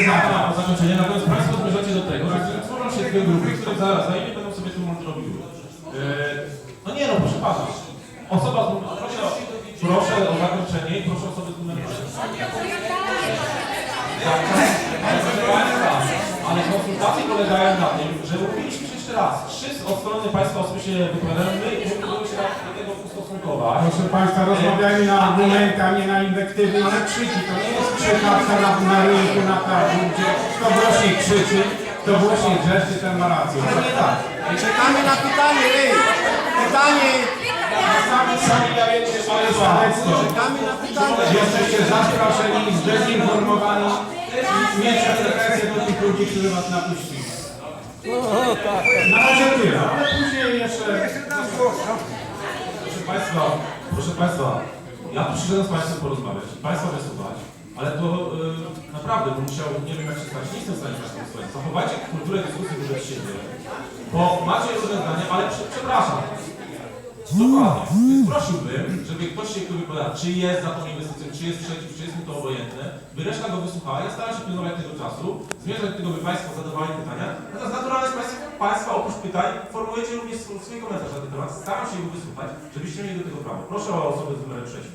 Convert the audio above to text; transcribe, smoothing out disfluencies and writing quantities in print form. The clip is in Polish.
na zakończenie, natomiast Państwo zmierzacie do tego, że tworzą się dwie grupy, które wzajemnie będą sobie tumult robiły. No nie no, proszę Pana. Osoba z numerem... Proszę o zakończenie i proszę osobę z numerem 6. Ale konsultacje polegają na tym, że mówiliśmy jeszcze raz, trzy od strony Państwa osoby się wypowiadają, my próbujemy się do tego ustosunkować. Proszę Państwa, rozmawiajmy na argumenty, a nie na inwektywy i na krzyki. To nie jest krzykawka na rynku, na targu, gdzie kto głośniej krzyczy, kto głośniej drzeczy, ten ma rację. To nie tak. Czekamy na pytanie, pytanie! Sami dajecie swoje świadectwo. Czekamy na pytanie! Jesteście zastraszeni, zdezinformowani i mieć pretensje do tych ludzi, którzy was napuścili. Na razie tyle, ale później jeszcze... Proszę Państwa, ja tu przyszedłem z Państwem porozmawiać i Państwa wysłuchać, ale to naprawdę bym musiał, nie wiem jak się stać, nie jestem w stanie Państwa wysłuchać. Zachowajcie kulturę dyskusji wobec siebie, bo macie różne zdania, ale przepraszam. Dokładnie. Więc prosiłbym, żeby ktoś się wypowiada, czy jest za tą inwestycją, czy jest przeciw, czy jest mu to obojętne, by reszta go wysłuchała. Ja staram się pilnować tego czasu, zmierzać do tego, by Państwo zadawali pytania. Natomiast naturalne jest Państwa oprócz pytań formułujecie również swój komentarz na ten temat. Staram się go wysłuchać, żebyście mieli do tego prawo. Proszę o osobę z numerem 6.